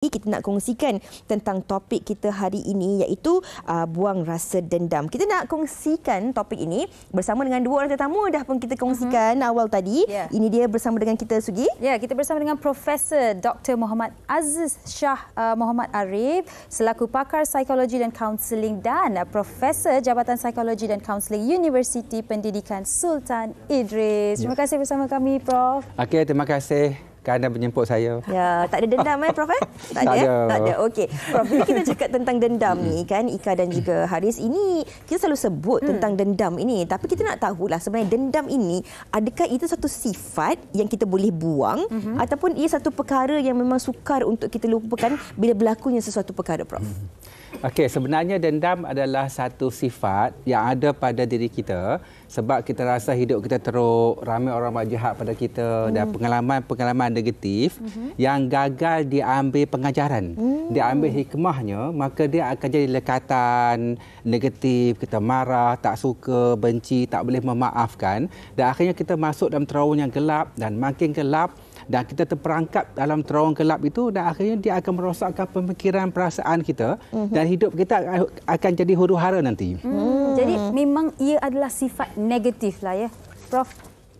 Kita nak kongsikan tentang topik kita hari ini iaitu buang rasa dendam. Kita nak kongsikan topik ini bersama dengan dua orang tetamu dah pun kita kongsikan awal tadi. Ini dia bersama dengan kita Sugi. Ya, kita bersama dengan Profesor Dr. Muhammad Aziz Shah Muhammad Arif selaku pakar psikologi dan kaunseling dan Profesor Jabatan Psikologi dan Kaunseling Universiti Pendidikan Sultan Idris. Terima kasih bersama kami, Prof. Okey, terima kasih kerana menjemput saya. Ya, tak ada dendam Prof? Tak ada. Tak ada. Okey. Prof, bila kita cakap tentang dendam ni kan, Ika dan juga Haris, ini kita selalu sebut tentang dendam ini, tapi kita nak tahulah sebenarnya dendam ini adakah itu satu sifat yang kita boleh buang ataupun ia satu perkara yang memang sukar untuk kita lupakan bila berlakunya sesuatu perkara, Prof? Okey, sebenarnya dendam adalah satu sifat yang ada pada diri kita sebab kita rasa hidup kita teruk, ramai orang buat jahat pada kita dan pengalaman-pengalaman negatif yang gagal diambil pengajaran, diambil hikmahnya, maka dia akan jadi lekatan negatif, kita marah, tak suka, benci, tak boleh memaafkan dan akhirnya kita masuk dalam terowongan yang gelap dan makin gelap dan kita terperangkap dalam terowongan gelap itu dan akhirnya dia akan merosakkan pemikiran, perasaan kita dan hidup kita akan jadi huru-hara nanti. Jadi memang ia adalah sifat negatif lah ya, Prof.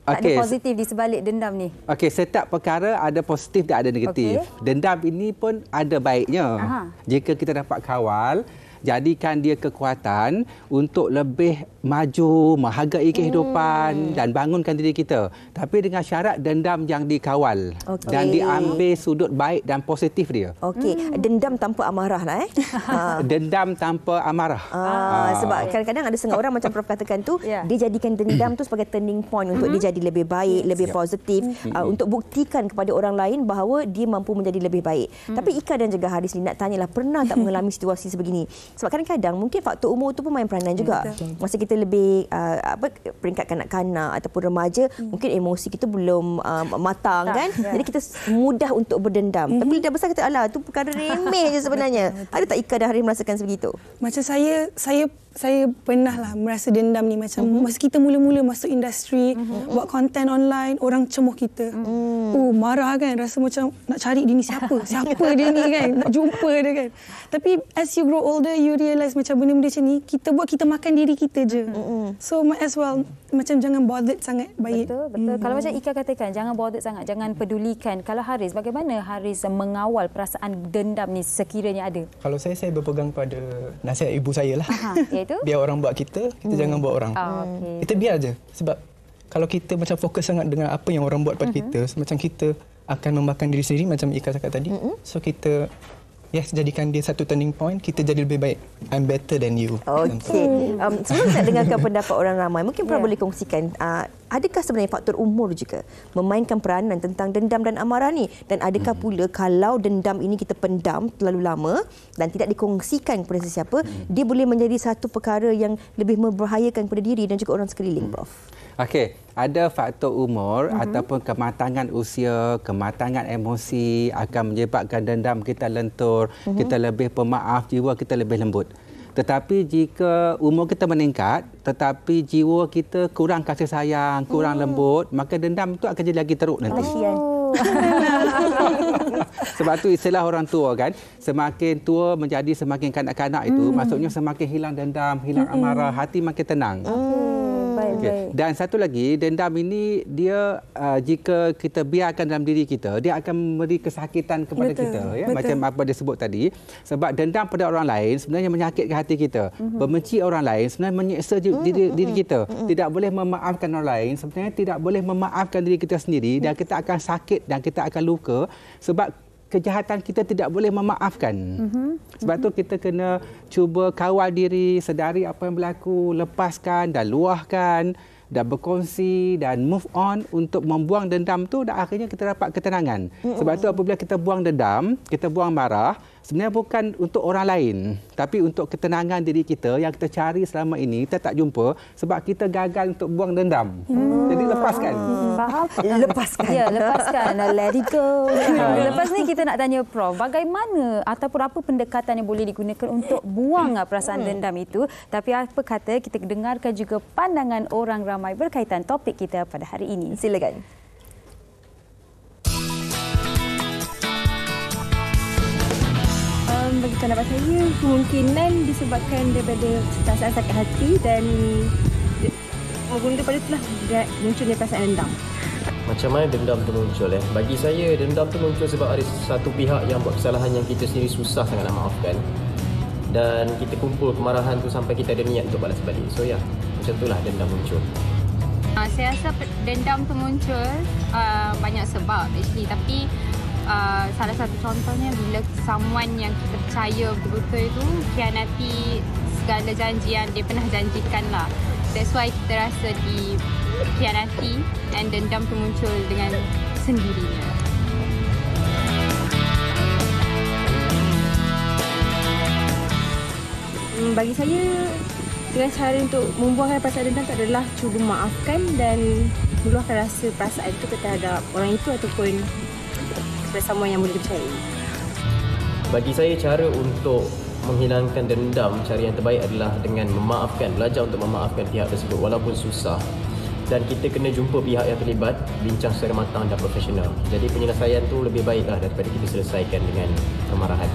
Tak ada positif di sebalik dendam ni. Okey, setiap perkara ada positif dan ada negatif. Dendam ini pun ada baiknya. Jika kita dapat kawal, jadikan dia kekuatan untuk lebih maju, menghargai kehidupan dan bangunkan diri kita. Tapi dengan syarat dendam yang dikawal dan diambil sudut baik dan positif dia. Okey, dendam tanpa amarah lah Dendam tanpa amarah. Sebab kadang-kadang ada setengah orang macam Prof katakan tu, dia jadikan dendam tu sebagai turning point untuk dia jadi lebih baik, lebih positif, untuk buktikan kepada orang lain bahawa dia mampu menjadi lebih baik. Tapi Ika dan juga Haris ni nak tanyalah, pernah tak mengalami situasi sebegini? Sebab kadang-kadang mungkin faktor umur tu pun main peranan juga. Masa kita lebih peringkat kanak-kanak ataupun remaja, mungkin emosi kita belum matang kan. Jadi kita mudah untuk berdendam. Tapi bila dah besar kita, alah tu perkara remeh je sebenarnya. Ada tak Ika dan Haris merasakan sebegitu? Macam saya pernah lah merasa dendam ni macam masa kita mula-mula masuk industri, buat konten online, orang cemuh kita. Marah kan, rasa macam nak cari dia ni siapa dia ni kan, nak jumpa dia kan. Tapi as you grow older, you realise macam benda-benda macam ni, kita makan diri kita je. So might as well macam jangan bothered sangat baik. Betul. Kalau macam Ika katakan, jangan bothered sangat, jangan pedulikan. Kalau Haris, bagaimana Haris mengawal perasaan dendam ni sekiranya ada? Kalau saya berpegang pada nasihat ibu saya lah. Iaitu? Biar orang buat kita jangan buat orang. Kita biar je. Sebab kalau kita macam fokus sangat dengan apa yang orang buat pada kita, macam kita akan membakar diri sendiri macam Ika cakap tadi. So kita jadikan dia satu turning point, kita jadi lebih baik. I'm better than you. Okey. Sebelum kita dengarkan pendapat orang ramai, mungkin Prof boleh kongsikan, adakah sebenarnya faktor umur juga memainkan peranan tentang dendam dan amarah ni? Dan adakah pula kalau dendam ini kita pendam terlalu lama dan tidak dikongsikan kepada sesiapa, dia boleh menjadi satu perkara yang lebih membahayakan kepada diri dan juga orang sekeliling, Prof? Okey, ada faktor umur ataupun kematangan usia, kematangan emosi akan menyebabkan dendam kita lentur, kita lebih pemaaf, jiwa kita lebih lembut. Tetapi jika umur kita meningkat, tetapi jiwa kita kurang kasih sayang, kurang lembut, maka dendam itu akan jadi lagi teruk nanti. Sebab tu istilah orang tua kan, semakin tua menjadi semakin kanak-kanak itu, maksudnya semakin hilang dendam, hilang amarah, hati makin tenang. Dan satu lagi, dendam ini dia jika kita biarkan dalam diri kita, dia akan memberi kesakitan kepada kita. Macam apa dia sebut tadi. Sebab dendam pada orang lain sebenarnya menyakitkan hati kita. Membenci orang lain sebenarnya menyiksa diri kita. Tidak boleh memaafkan orang lain, sebenarnya tidak boleh memaafkan diri kita sendiri dan kita akan sakit dan kita akan luka sebab kejahatan kita tidak boleh memaafkan. Sebab tu kita kena cuba kawal diri, sedari apa yang berlaku, lepaskan dan luahkan dan berkongsi dan move on untuk membuang dendam tu dan akhirnya kita dapat ketenangan. Sebab tu apabila kita buang dendam, kita buang marah, sebenarnya bukan untuk orang lain, tapi untuk ketenangan diri kita yang kita cari selama ini, kita tak jumpa sebab kita gagal untuk buang dendam. Jadi lepaskan. Faham? Lepaskan. Let it go. Lepas ni kita nak tanya Prof, bagaimana ataupun apa pendekatan yang boleh digunakan untuk buang perasaan dendam itu? Tapi apa kata kita dengarkan juga pandangan orang ramai berkaitan topik kita pada hari ini. Silakan. bagi pendapat saya, kemungkinan disebabkan daripada perasaan sakit hati dan mula daripada itulah munculnya perasaan dendam. Macam mana dendam tu muncul? Bagi saya, dendam tu muncul sebab ada satu pihak yang buat kesalahan yang kita sendiri susah sangat nak maafkan. Dan kita kumpul kemarahan tu sampai kita ada niat untuk balas balik. So ya, macam itulah dendam muncul. Saya rasa dendam tu muncul banyak sebab actually. Tapi salah satu contohnya bila someone yang kita percaya betul-betul itu khianati segala janji yang dia pernah janjikan lah. That's why kita rasa dikhianati and dendam tu muncul dengan sendirinya. Bagi saya, dengan cara untuk membuangkan perasaan dendam itu adalah cuba maafkan dan meluahkan rasa perasaan itu terhadap orang itu ataupun bersama yang boleh dipercayai. Bagi saya, cara untuk menghilangkan dendam, cara yang terbaik adalah dengan memaafkan, belajar untuk memaafkan pihak tersebut walaupun susah. Dan kita kena jumpa pihak yang terlibat, bincang secara matang dan profesional. Jadi penyelesaian tu lebih baiklah daripada kita selesaikan dengan kemarahan.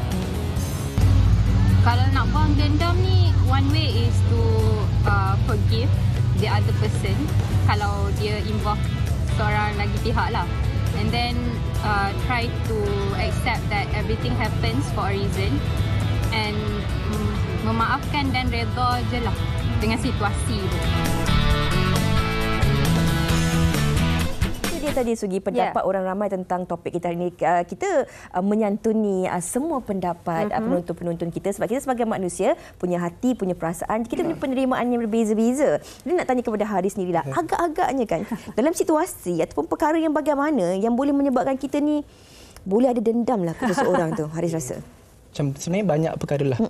Kalau nak buang dendam ni, one way is to forgive the other person kalau dia involve seorang lagi pihak lah. And then try to accept that everything happens for a reason and memaafkan dan redha je lah dengan situasi tu. Dia tadi Sugi pendapat orang ramai tentang topik kita hari ini. Kita menyantuni semua pendapat penonton-penonton kita sebab kita sebagai manusia punya hati, punya perasaan, kita punya penerimaan yang berbeza-beza. Jadi nak tanya kepada Haris sendirilah, agak-agaknya kan dalam situasi ataupun perkara yang bagaimana yang boleh menyebabkan kita ni boleh ada dendam lah kepada seorang tu, Haris rasa? Macam sebenarnya banyak perkara lah.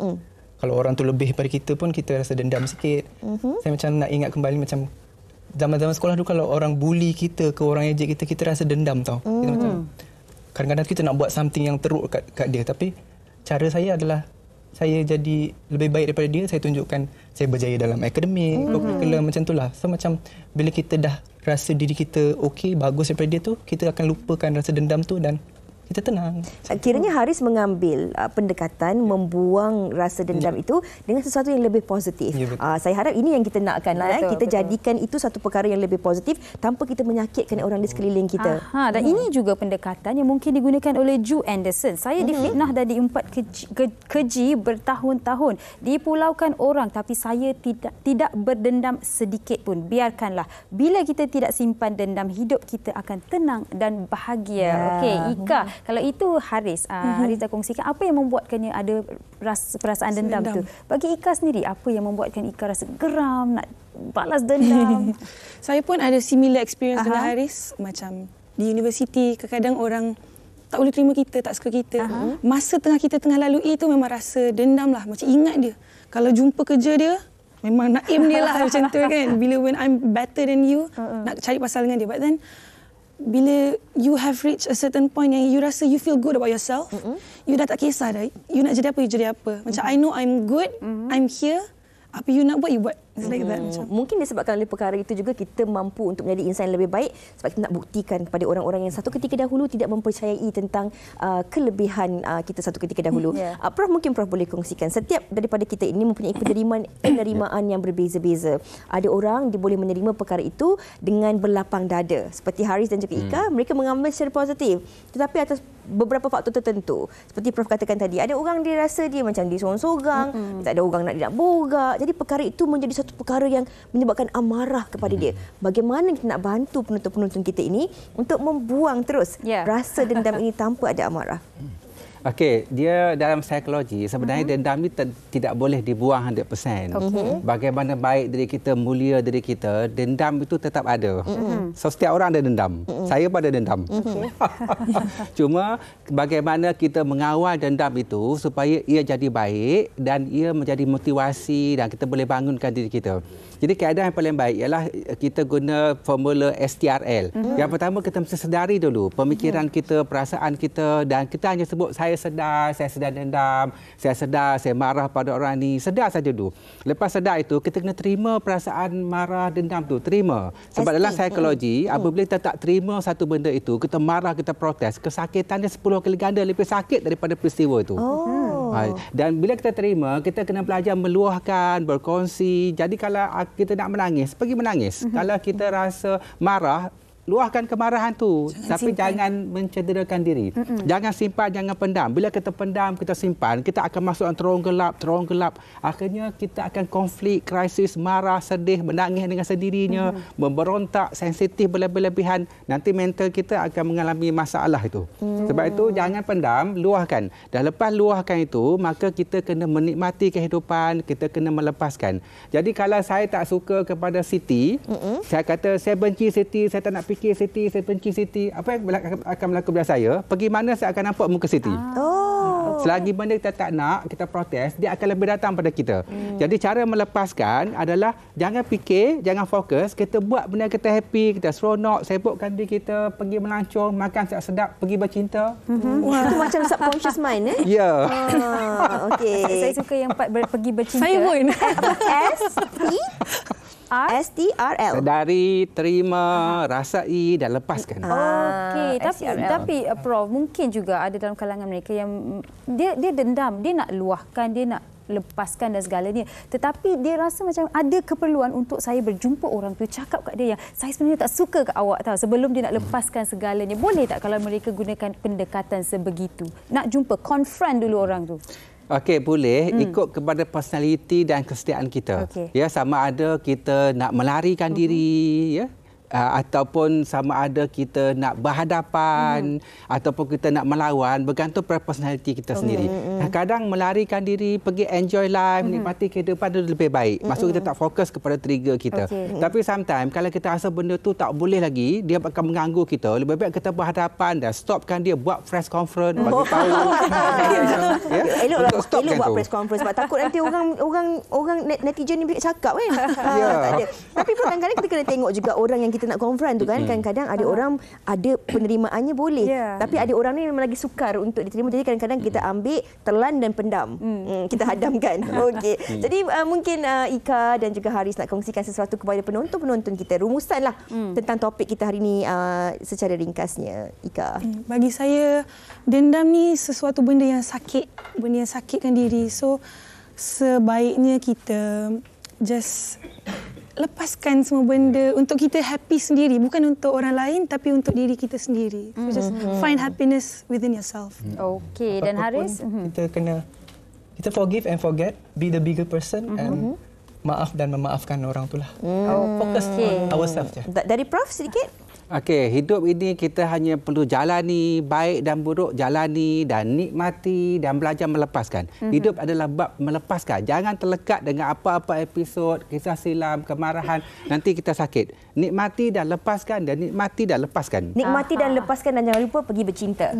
Kalau orang tu lebih daripada kita pun kita rasa dendam sikit. Saya macam nak ingat kembali macam zaman-zaman sekolah dulu kalau orang bully kita ke orang ejek kita, kita rasa dendam tau. Kita macam kadang-kadang kita nak buat something yang teruk kat dia, tapi cara saya adalah saya jadi lebih baik daripada dia. Saya tunjukkan saya berjaya dalam akademik, macam itulah. So macam bila kita dah rasa diri kita okey, bagus daripada dia tu, kita akan lupakan rasa dendam tu dan kita tenang. Kiranya Haris mengambil pendekatan membuang rasa dendam itu dengan sesuatu yang lebih positif. Saya harap ini yang kita nakkan lah. Kita jadikan itu satu perkara yang lebih positif tanpa kita menyakitkan orang di sekeliling kita. Dan ini juga pendekatan yang mungkin digunakan oleh Ju Anderson. Saya difitnah dan diumpat keji bertahun-tahun. Dipulaukan orang tapi saya tidak berdendam sedikit pun. Biarkanlah. Bila kita tidak simpan dendam, hidup kita akan tenang dan bahagia. Okey, Ika. Kalau itu Haris, Haris dah kongsikan apa yang membuatkannya ada perasaan dendam tu. Bagi Ika sendiri, apa yang membuatkan Ika rasa geram nak balas dendam? Saya pun ada similar experience dengan Haris. Macam di universiti, kadang-kadang orang tak boleh terima kita, tak suka kita. Masa kita tengah lalui itu memang rasa dendam lah. Macam ingat dia. Kalau jumpa kerja dia, memang nak aim dia lah macam tu kan. Bila when I'm better than you, nak cari pasal dengan dia. But then, bila you have reached a certain point yang you rasa you feel good about yourself, you dah tak kisah dah. You nak jadi apa, you jadi apa. Macam I know I'm good, I'm here. Apa you nak buat, you buat. It's like that. Mungkin disebabkan oleh perkara itu juga kita mampu untuk menjadi insan yang lebih baik sebab kita nak buktikan kepada orang-orang yang satu ketika dahulu tidak mempercayai tentang kelebihan kita satu ketika dahulu. Prof, mungkin Prof boleh kongsikan, setiap daripada kita ini mempunyai penerimaan yang berbeza-beza. Ada orang dia boleh menerima perkara itu dengan berlapang dada. Seperti Haris dan juga Ika, mereka mengambil secara positif. Tetapi atas beberapa faktor tertentu. Seperti Prof katakan tadi, ada orang dia rasa dia macam disorang-sorang, tak ada orang nak bogak. Jadi perkara itu menjadi satu perkara yang menyebabkan amarah kepada dia. Bagaimana kita nak bantu penonton-penonton kita ini untuk membuang terus rasa dendam ini tanpa ada amarah? Okey, dia dalam psikologi sebenarnya dendam ni tidak boleh dibuang 100%. Bagaimana baik diri kita, mulia diri kita, dendam itu tetap ada. So setiap orang ada dendam. Saya pun ada dendam. Cuma bagaimana kita mengawal dendam itu supaya ia jadi baik dan ia menjadi motivasi dan kita boleh bangunkan diri kita. Jadi keadaan yang paling baik ialah kita guna formula STRL. Yang pertama kita mesti sedari dulu pemikiran kita, perasaan kita, dan kita hanya sebut saya sedar dendam, saya sedar saya marah pada orang ni. Sedar saja dulu. Lepas sedar itu kita kena terima perasaan marah, dendam tu, terima. Sebab dalam psikologi apabila kita tak terima satu benda itu, kita marah, kita protes, kesakitannya 10 kali ganda lebih sakit daripada peristiwa itu. Dan bila kita terima, kita kena belajar meluahkan, berkongsi. Jadi kalau kita nak menangis, pergi menangis. Kalau kita rasa marah, luahkan kemarahan tu, tapi jangan mencederakan diri. Jangan simpan, jangan pendam. Bila kita pendam, kita simpan, kita akan masuk dalam terowong gelap. Akhirnya kita akan konflik, krisis, marah, sedih, menangis dengan sendirinya, memberontak, sensitif berlebihan. Nanti mental kita akan mengalami masalah itu. Sebab itu jangan pendam, luahkan. Dan lepas luahkan itu, maka kita kena menikmati kehidupan, kita kena melepaskan. Jadi kalau saya tak suka kepada Siti, saya kata saya benci Siti, saya tak nak fikir Siti, saya benci Siti. Apa yang akan berlaku pada saya? Pergi mana saya akan nampak muka Siti. Selagi benda kita tak nak, kita protes, dia akan lebih datang pada kita. Jadi cara melepaskan adalah jangan fikir, jangan fokus. Kita buat benda kita happy, kita seronok, sibukkan diri kita, pergi melancong, makan sedap-sedap, pergi bercinta. Itu macam subconscious mind, Ya. Saya suka yang pergi bercinta. Saya pun. STRL. Sedari, terima, rasai dan lepaskan. Tapi Prof, mungkin juga ada dalam kalangan mereka yang dia dendam, dia nak luahkan, dia nak lepaskan dan segalanya. Tetapi dia rasa macam ada keperluan untuk saya berjumpa orang tu, cakap kat dia yang saya sebenarnya tak suka kat awak tahu, sebelum dia nak lepaskan segalanya. Boleh tak kalau mereka gunakan pendekatan sebegitu? Nak jumpa, confront dulu orang tu. Okey, boleh ikut kepada personaliti dan kesetiaan kita. Ya, sama ada kita nak melarikan diri, ya, ataupun sama ada kita nak berhadapan ataupun kita nak melawan, bergantung pada personaliti kita sendiri. Kadang melarikan diri, pergi enjoy life, nikmati kehidupan itu lebih baik. Maksud kita tak fokus kepada trigger kita. Tapi sometimes kalau kita rasa benda tu tak boleh lagi, dia akan mengganggu kita, lebih baik kita berhadapan dan stopkan dia, buat press conference, bagi tahu. Eloklah buat press conference sebab takut nanti orang netizen ni cakap kan. Tapi kadang-kadang kita kena tengok juga orang yang kita nak confront tu kan. Kadang-kadang ada orang ada penerimaannya boleh, tapi ada orang ni memang lagi sukar untuk diterima. Jadi kadang-kadang kita ambil, telan dan pendam. Kita hadamkan. Jadi mungkin Ika dan juga Haris nak kongsikan sesuatu kepada penonton-penonton kita. Rumusanlah tentang topik kita hari ini secara ringkasnya. Ika. Bagi saya, dendam ni sesuatu benda yang sakit, benda yang sakitkan diri. So sebaiknya kita just lepaskan semua benda untuk kita happy sendiri, bukan untuk orang lain tapi untuk diri kita sendiri. So just find happiness within yourself. Dan Haris, kita forgive and forget, be the bigger person and maaf dan memaafkan orang itulah. Fokus on ourselves je. Dari Prof sedikit. Hidup ini kita hanya perlu jalani, baik dan buruk jalani dan nikmati dan belajar melepaskan. Hidup adalah bab melepaskan. Jangan terlekat dengan apa-apa episod, kisah silam, kemarahan. Nanti kita sakit. Nikmati dan lepaskan dan nikmati dan lepaskan. Nikmati dan lepaskan dan jangan lupa pergi bercinta.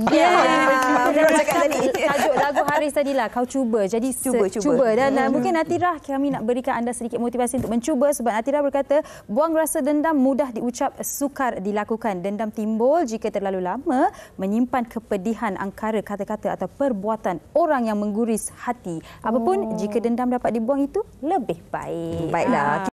Tajuk lagu Haris tadilah, kau cuba. Jadi cuba. Dan mungkin Natira, kami nak berikan anda sedikit motivasi untuk mencuba sebab Natira berkata, buang rasa dendam mudah diucap, sukar dilakukan. Dendam timbul jika terlalu lama menyimpan kepedihan angkara kata-kata atau perbuatan orang yang mengguris hati. Apapun, jika dendam dapat dibuang itu lebih baik. Baiklah.